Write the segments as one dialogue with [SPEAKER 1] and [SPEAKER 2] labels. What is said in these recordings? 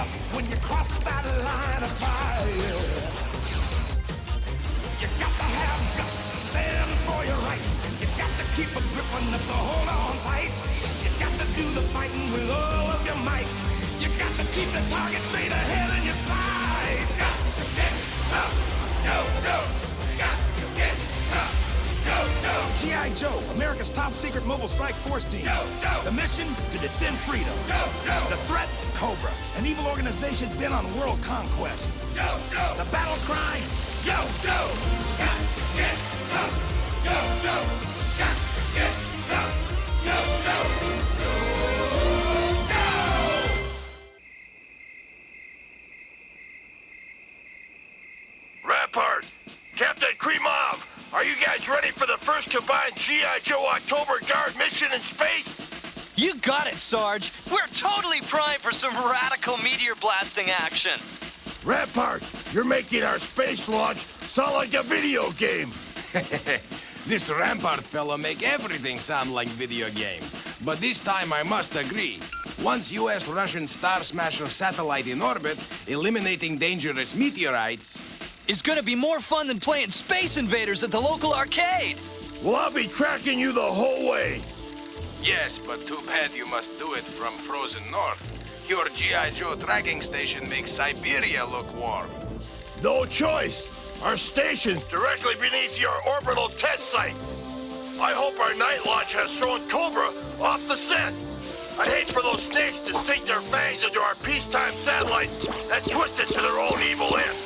[SPEAKER 1] tough when you cross that line of fire. You got to have guts to stand for your rights. You got to keep a grip enough to hold on tight. You got to do the fighting with all of your might. You got to keep the target straight ahead in your sights. Got to get tough, yo, Joe. Got to get tough, yo, Joe. G.I. Joe, America's top secret mobile strike force team. Yo, Joe. The mission, to defend freedom. Yo, Joe. The threat, Cobra, an evil organization bent on world conquest. Yo, Joe. The battle cry, yo, Joe. Got to get tough, yo, Joe. Got to get tough, yo, Joe. Yo, Joe.
[SPEAKER 2] Rampart, Captain Kremov, are you guys ready for the first combined G.I. Joe October Guard mission in space?
[SPEAKER 3] You got it, Sarge. We're totally primed for some radical meteor blasting action.
[SPEAKER 2] Rampart, you're making our space launch sound like a video game.
[SPEAKER 4] This Rampart fellow make everything sound like video game. But this time I must agree. Once US-Russian Star Smasher satellite in orbit, eliminating dangerous meteorites...
[SPEAKER 3] It's gonna be more fun than playing Space Invaders at the local arcade.
[SPEAKER 2] Well, I'll be tracking you the whole way.
[SPEAKER 4] Yes, but too bad you must do it from frozen north. Your G.I. Joe tracking station makes Siberia look warm.
[SPEAKER 2] No choice. Our station's directly beneath your orbital test site. I hope our night launch has thrown Cobra off the scent. I'd hate for those snakes to sink their fangs into our peacetime satellite and twist it to their own evil end.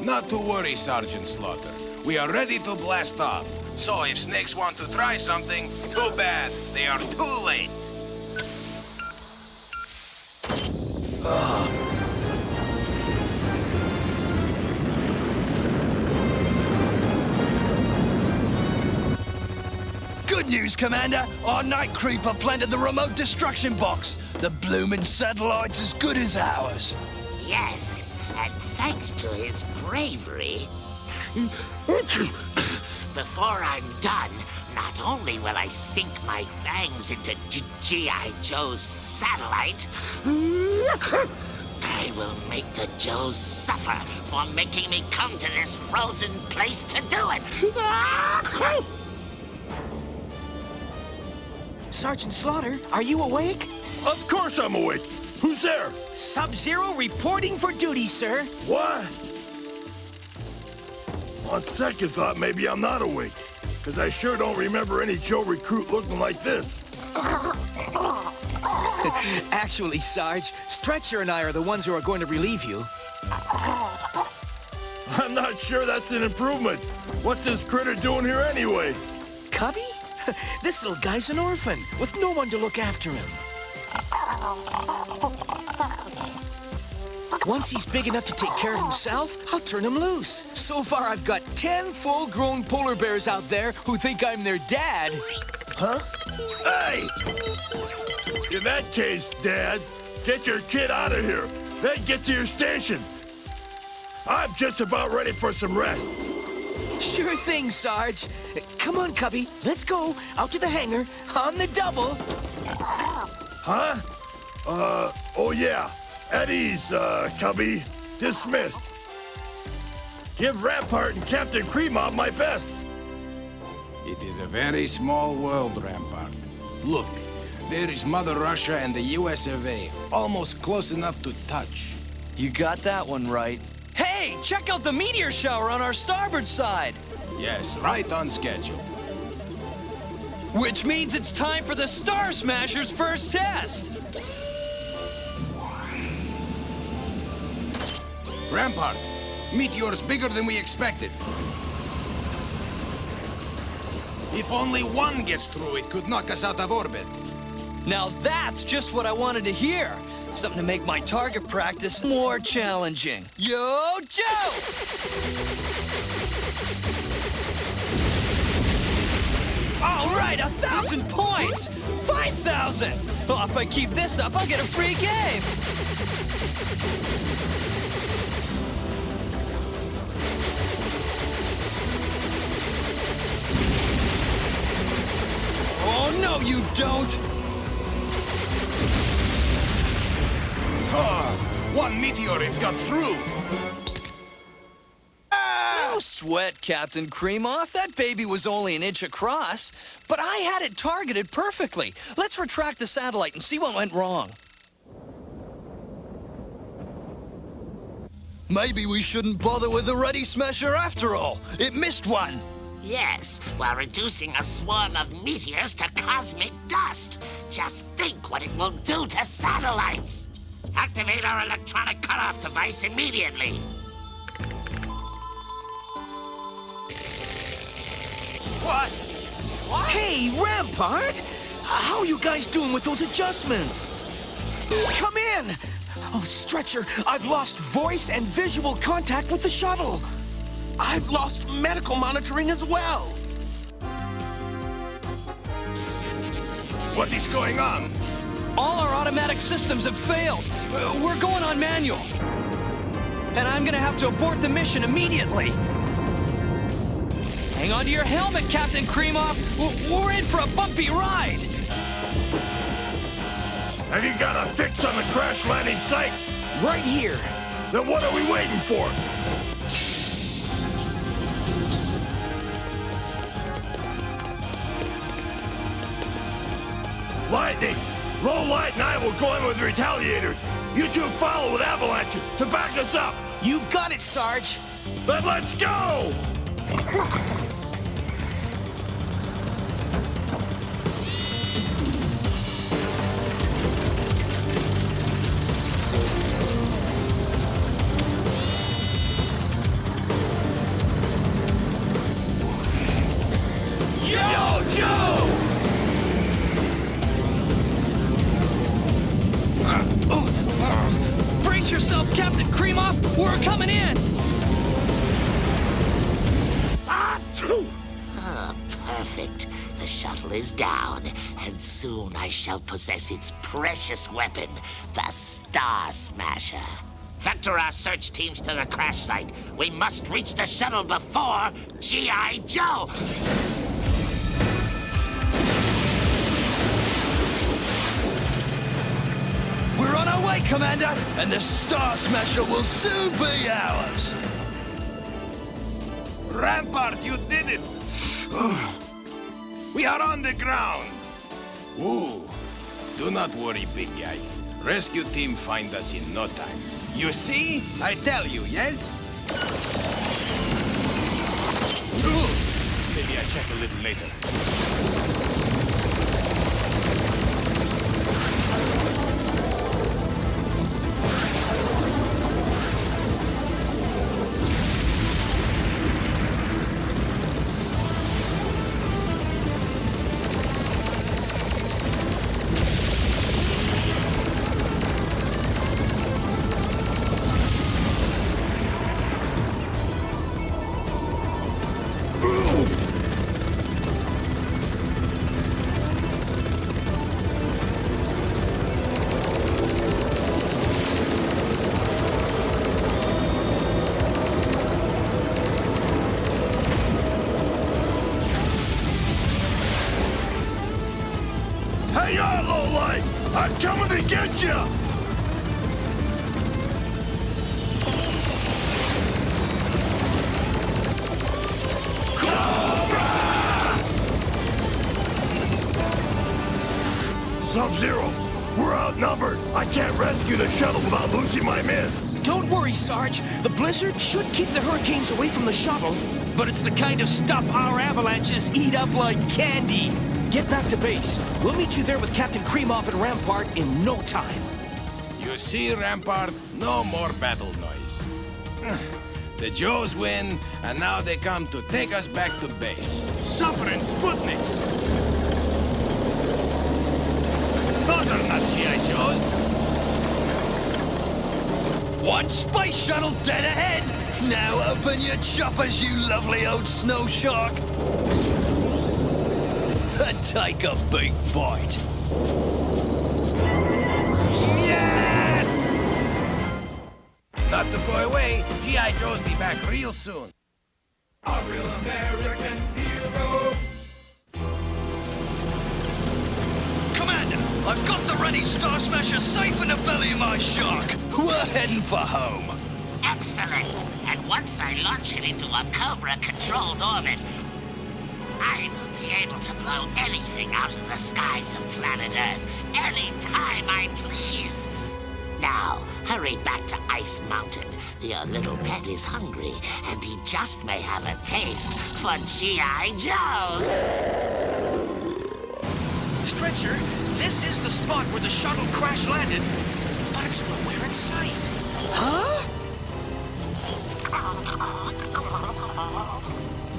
[SPEAKER 4] Not to worry, Sergeant Slaughter. We are ready to blast off. So if snakes want to try something, too bad. They are too late.
[SPEAKER 3] Good news, Commander. Our Night Creeper planted the remote destruction box. The bloomin' satellite's as good as ours.
[SPEAKER 5] Yes, and thanks to his bravery. Before I'm done, not only will I sink my fangs into G.I. Joe's satellite, I will make the Joes suffer for making me come to this frozen place to do it.
[SPEAKER 6] Sergeant Slaughter, are you awake?
[SPEAKER 2] Of course I'm awake. Who's there?
[SPEAKER 6] Sub-Zero reporting for duty, sir.
[SPEAKER 2] What? On second thought, maybe I'm not awake. Because I sure don't remember any Joe recruit looking like this.
[SPEAKER 6] Actually, Sarge, Stretcher and I are the ones who are going to relieve you.
[SPEAKER 2] I'm not sure that's an improvement. What's this critter doing here anyway?
[SPEAKER 6] Cubby? This little guy's an orphan, with no one to look after him. Once he's big enough to take care of himself, I'll turn him loose. So far, I've got 10 full-grown polar bears out there who think I'm their dad. Huh?
[SPEAKER 2] Hey! In that case, Dad, get your kid out of here. Then get to your station. I'm just about ready for some rest.
[SPEAKER 6] Sure thing, Sarge. Come on, Cubby. Let's go. Out to the hangar. On the double.
[SPEAKER 2] Huh? Oh yeah. At ease, Cubby. Dismissed. Give Rampart and Captain Kremov my best.
[SPEAKER 4] It is a very small world, Rampart. Look, there is Mother Russia and the US of A, almost close enough to touch.
[SPEAKER 3] You got that one right. Hey, check out the meteor shower on our starboard side.
[SPEAKER 4] Yes, right on schedule.
[SPEAKER 3] Which means it's time for the Star Smasher's first test.
[SPEAKER 4] Rampart, meteor's bigger than we expected. If only one gets through, it could knock us out of orbit.
[SPEAKER 3] Now that's just what I wanted to hear. Something to make my target practice more challenging. Yo, Joe! All right, 1,000 points! 5,000! Well, if I keep this up, I'll get a free game! Oh, no, you don't!
[SPEAKER 4] What one meteor it got through.
[SPEAKER 3] No sweat, Captain Creamoff. That baby was only an inch across, but I had it targeted perfectly. Let's retract the satellite and see what went wrong. Maybe we shouldn't bother with the Ready Smasher after all. It missed one.
[SPEAKER 5] Yes, while reducing a swarm of meteors to cosmic dust. Just think what it will do to satellites. Activate our electronic cutoff device immediately.
[SPEAKER 6] What? Hey, Rampart! How are you guys doing with those adjustments? Come in! Oh, Stretcher, I've lost voice and visual contact with the shuttle. I've lost medical monitoring as well.
[SPEAKER 4] What is going on?
[SPEAKER 3] All our automatic systems have failed. We're going on manual. And I'm gonna have to abort the mission immediately. Hang on to your helmet, Captain Creamoff. We're in for a bumpy ride.
[SPEAKER 2] Have you got a fix on the crash landing site?
[SPEAKER 6] Right here.
[SPEAKER 2] Then what are we waiting for? Lightning! Low Light and I will go in with retaliators. You two follow with avalanches to back us up.
[SPEAKER 6] You've got it, Sarge.
[SPEAKER 2] Then let's go!
[SPEAKER 3] Brace yourself, Captain Creamoff. We're coming in.
[SPEAKER 5] Perfect. The shuttle is down, and soon I shall possess its precious weapon, the Star Smasher. Vector our search teams to the crash site. We must reach the shuttle before G.I. Joe.
[SPEAKER 3] We're on our way, Commander, and the Star Smasher will soon be ours.
[SPEAKER 4] Rampart, you did it! We are on the ground! Ooh, do not worry, big guy. Rescue team find us in no time. You see? I tell you, yes? Maybe I check a little later.
[SPEAKER 2] Hang on, Lowlight! I'm coming to get you! Sub-Zero, we're outnumbered. I can't rescue the shuttle without losing my men.
[SPEAKER 6] Don't worry, Sarge. The blizzard should keep the hurricanes away from the shuttle, but it's the kind of stuff our avalanches eat up like candy. Get back to base. We'll meet you there with Captain Creamoff and Rampart in no time.
[SPEAKER 4] You see, Rampart, no more battle noise. The Joes win, and now they come to take us back to base. Suffering Sputniks! Those are not G.I. Joes!
[SPEAKER 3] One space shuttle dead ahead. Now open your choppers, you lovely old snow shark. And take a big bite.
[SPEAKER 4] Yes! Not to go away. G.I. Joe's be back real soon.
[SPEAKER 1] A real American hero.
[SPEAKER 3] Commander, I've got the Granny Star Smasher safe in the belly of my shark. We're heading for home.
[SPEAKER 5] Excellent. And once I launch it into a Cobra-controlled orbit, I will be able to blow anything out of the skies of planet Earth anytime I please. Now, hurry back to Ice Mountain. Your little pet is hungry, and he just may have a taste for G.I. Joes.
[SPEAKER 6] Stretcher, this is the spot where the shuttle crash landed, but it's nowhere in sight. Huh?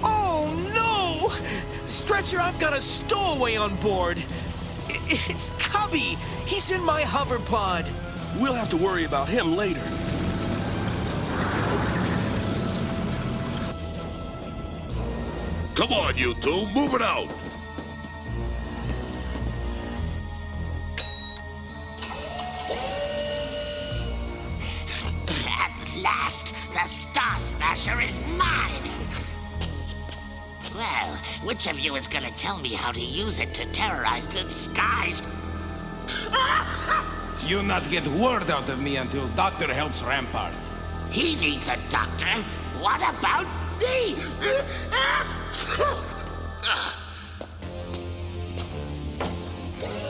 [SPEAKER 6] Oh, no! Stretcher, I've got a stowaway on board. It's Cubby. He's in my hover pod.
[SPEAKER 7] We'll have to worry about him later.
[SPEAKER 2] Come on, you two, move it out.
[SPEAKER 5] At last, the Star Smasher is mine. Well, which of you is gonna tell me how to use it to terrorize the skies?
[SPEAKER 4] You not get word out of me until Doctor helps Rampart.
[SPEAKER 5] He needs a doctor. What about me?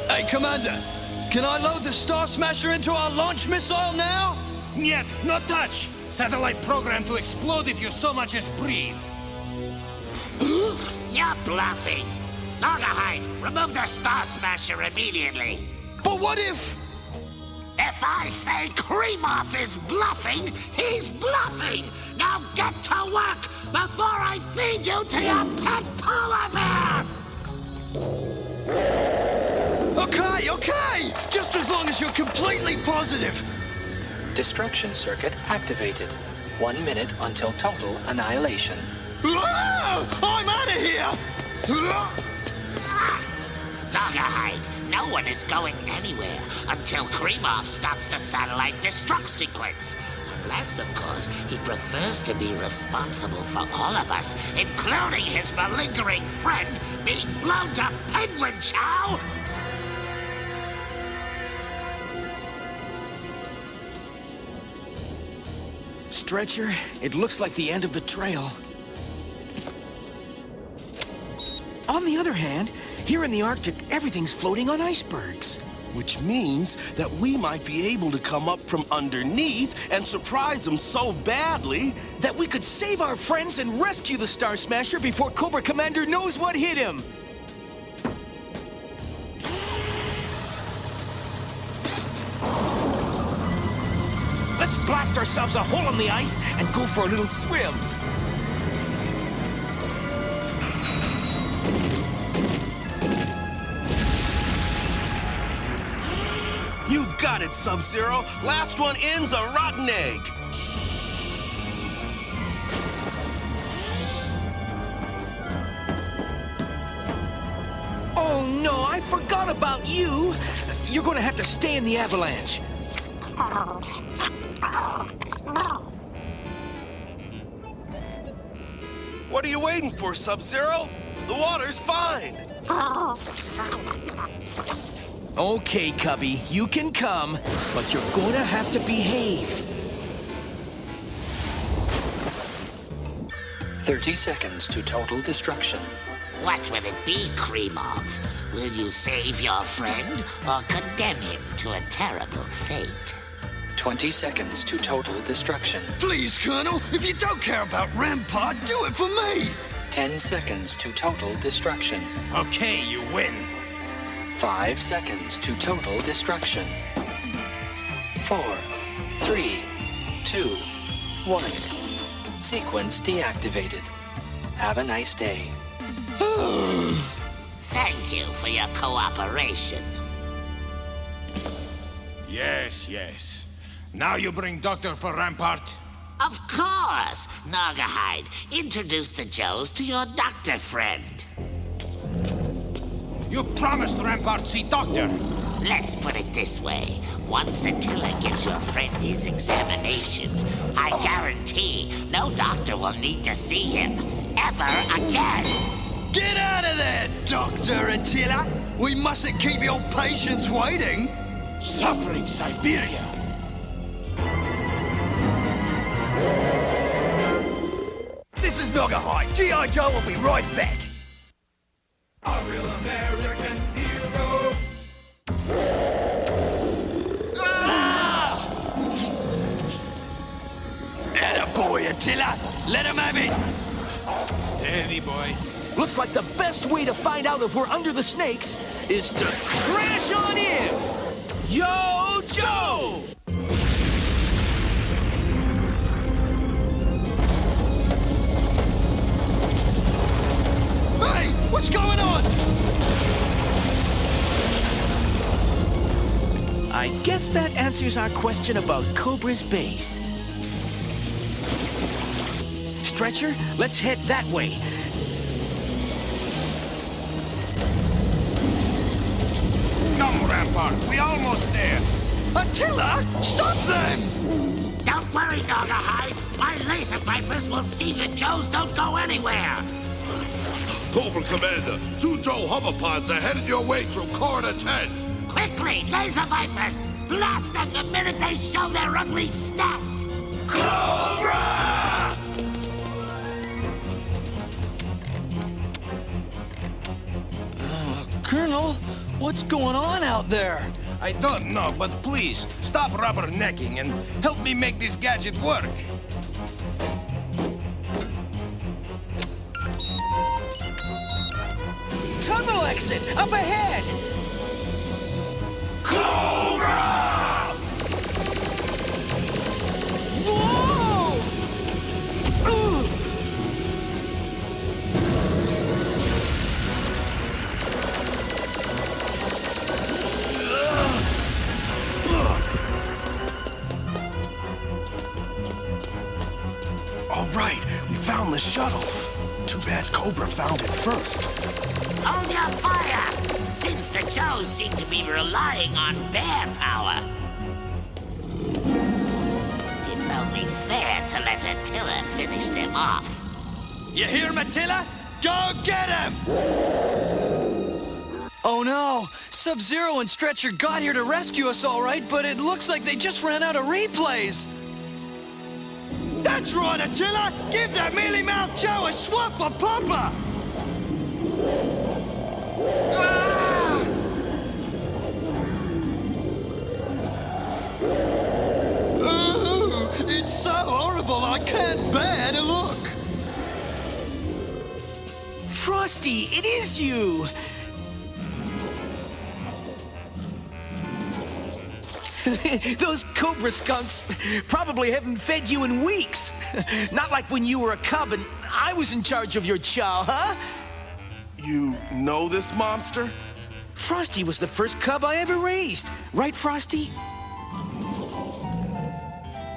[SPEAKER 3] Hey, Commander, can I load the Star Smasher into our launch missile now?
[SPEAKER 4] Niet, no touch. Satellite programmed to explode if you so much as breathe.
[SPEAKER 5] You're bluffing. Naugahyde, remove the Star Smasher immediately.
[SPEAKER 3] But what if...
[SPEAKER 5] If I say Creamoff is bluffing, he's bluffing. Now get to work before I feed you to your pet polar bear.
[SPEAKER 3] Okay. Just as long as you're completely positive.
[SPEAKER 8] Destruction circuit activated. 1 minute until total annihilation.
[SPEAKER 3] I'm out of here!
[SPEAKER 5] Naugahyde, no one is going anywhere until Creamoff stops the satellite destruct sequence. Unless, of course, he prefers to be responsible for all of us, including his malingering friend being blown to penguin chow.
[SPEAKER 6] Stretcher, it looks like the end of the trail. On the other hand, here in the Arctic, everything's floating on icebergs.
[SPEAKER 7] Which means that we might be able to come up from underneath and surprise them so badly
[SPEAKER 6] that we could save our friends and rescue the Star Smasher before Cobra Commander knows what hit him. Let's blast ourselves a hole in the ice and go for a little swim.
[SPEAKER 7] You got it, Sub-Zero. Last one in's a rotten egg.
[SPEAKER 6] Oh, no, I forgot about you. You're going to have to stay in the avalanche.
[SPEAKER 7] What are you waiting for, Sub-Zero? The water's fine.
[SPEAKER 6] Okay, Cubby, you can come, but you're going to have to behave.
[SPEAKER 8] 30 seconds to total destruction.
[SPEAKER 5] What will it be, Creamoff? Will you save your friend or condemn him to a terrible fate?
[SPEAKER 8] 20 seconds to total destruction.
[SPEAKER 3] Please, Colonel, if you don't care about Rampart, do it for me!
[SPEAKER 8] 10 seconds to total destruction.
[SPEAKER 4] Okay, you win.
[SPEAKER 8] 5 seconds to total destruction. 4, 3, 2, 1. Sequence deactivated. Have a nice day.
[SPEAKER 5] Thank you for your cooperation.
[SPEAKER 4] Yes. Now you bring Doctor for Rampart.
[SPEAKER 5] Of course! Naugahyde, introduce the Joes to your doctor friend.
[SPEAKER 4] You promised Rampart see Doctor.
[SPEAKER 5] Let's put it this way. Once Attila gives your friend his examination, I guarantee no doctor will need to see him ever again.
[SPEAKER 3] Get out of there, Dr. Attila! We mustn't keep your patients waiting.
[SPEAKER 7] Suffering Siberia.
[SPEAKER 1] This is Nogahide. G.I. Joe will be right back.
[SPEAKER 2] A real American hero.
[SPEAKER 6] Attaboy, Attila. Let him have it.
[SPEAKER 4] Steady, boy.
[SPEAKER 6] Looks like the best way to find out if we're under the snakes is to crash on in. Yo, Joe!
[SPEAKER 3] Hey, what's going on?
[SPEAKER 6] I guess that answers our question about Cobra's base. Stretcher, let's head that way.
[SPEAKER 4] Come, Rampart. We almost there.
[SPEAKER 3] Attila, stop them!
[SPEAKER 5] Don't worry, Nogahide. My laser vipers will see that Joes don't go anywhere.
[SPEAKER 2] Cobra Commander, 2 Joe hoverpods are headed your way through Corridor 10.
[SPEAKER 5] Quickly, laser vipers! Blast them the minute they show their ugly snouts!
[SPEAKER 6] Cobra!
[SPEAKER 3] Colonel, what's going on out there?
[SPEAKER 4] I don't know, but please, stop rubbernecking and help me make this gadget work.
[SPEAKER 6] Tunnel exit, up ahead! Cobra! Whoa!
[SPEAKER 7] All right, we found the shuttle. Too bad Cobra found it first.
[SPEAKER 5] Hold your fire! Since the Joes seem to be relying on bear power. It's only fair to let Attila finish them off.
[SPEAKER 3] You hear him, Attila? Go get him! Oh no! Sub-Zero and Stretcher got here to rescue us all right, but it looks like they just ran out of replays. That's right, Attila! Give that mealy-mouthed Joe a swap for Papa! It's so horrible, I can't bear to look.
[SPEAKER 6] Frosty, it is you! Those Cobra skunks probably haven't fed you in weeks. Not like when you were a cub and I was in charge of your chow, huh?
[SPEAKER 7] You know this monster?
[SPEAKER 6] Frosty was the first cub I ever raised. Right, Frosty?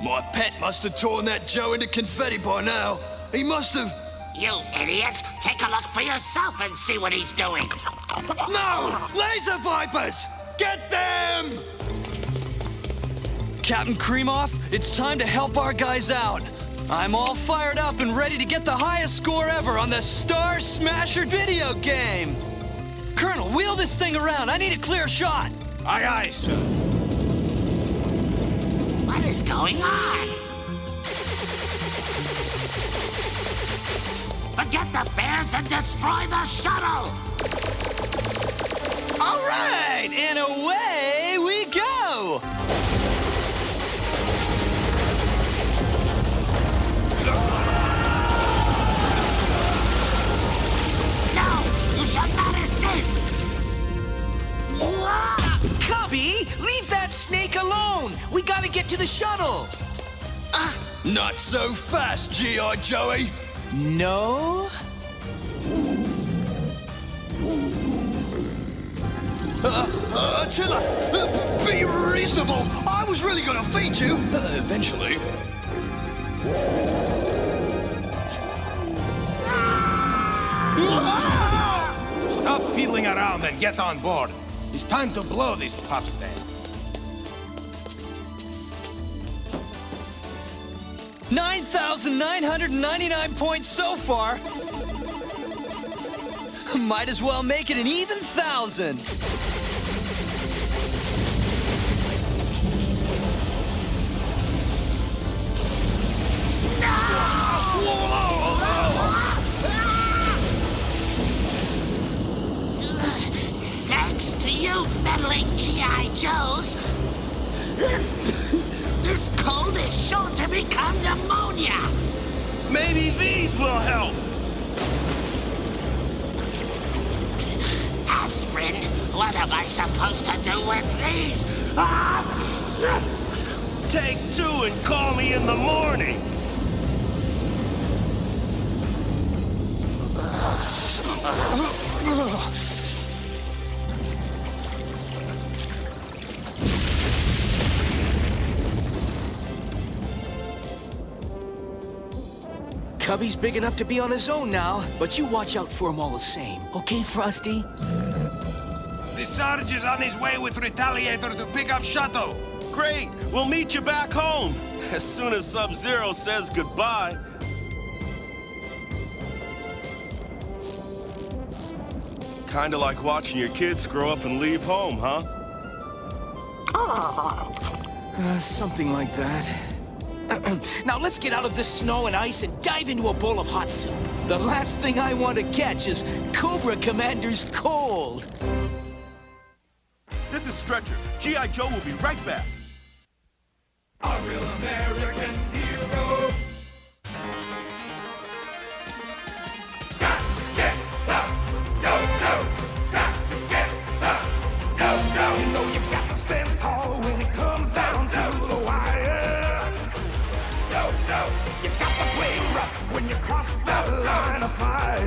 [SPEAKER 3] My pet must have torn that Joe into confetti by now. He must have...
[SPEAKER 5] You idiot! Take a look for yourself and see what he's doing.
[SPEAKER 3] No! Laser Vipers! Get them! Captain Kremoff, it's time to help our guys out. I'm all fired up and ready to get the highest score ever on the Star Smasher video game. Colonel, wheel this thing around. I need a clear shot.
[SPEAKER 4] Aye, aye, sir.
[SPEAKER 5] What is going on? Forget the bears and destroy the shuttle!
[SPEAKER 3] All right, and away we go.
[SPEAKER 6] Cubby, leave that snake alone! We gotta get to the shuttle!
[SPEAKER 3] Not so fast, G.I. Joey.
[SPEAKER 6] No?
[SPEAKER 3] Attila, be reasonable. I was really gonna feed you. Eventually.
[SPEAKER 4] Stop fiddling around and get on board. It's time to blow this pop stand.
[SPEAKER 3] 9,999 points so far. Might as well make it an even 1,000.
[SPEAKER 5] This cold is sure to become pneumonia.
[SPEAKER 7] Maybe these will help.
[SPEAKER 5] Aspirin? What am I supposed to do with these?
[SPEAKER 7] Take 2 and call me in the morning.
[SPEAKER 6] Cubby's big enough to be on his own now, but you watch out for him all the same. Okay, Frosty?
[SPEAKER 4] The Sarge is on his way with Retaliator to pick up Shuttle.
[SPEAKER 7] Great, we'll meet you back home. As soon as Sub-Zero says goodbye. Kinda like watching your kids grow up and leave home, huh?
[SPEAKER 6] Something like that. Now let's get out of this snow and ice and dive into a bowl of hot soup. The last thing I want to catch is Cobra Commander's cold.
[SPEAKER 7] This is Stretcher. G.I. Joe will be right back.
[SPEAKER 1] A real American hero. Got to get some yo-yo. Got to get some yo-yo. You know you've got to stand tall when it comes down to the wire. Yo-yo. You got to play rough when you cross that line of fire.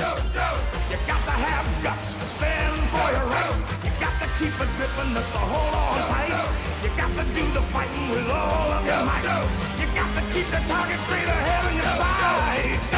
[SPEAKER 1] Yo-yo. You got to have guts to stand for your rights. You got to keep it gripping up to hold on tight. You got to do the fighting with all of your might. You got to keep the target straight ahead in your sights.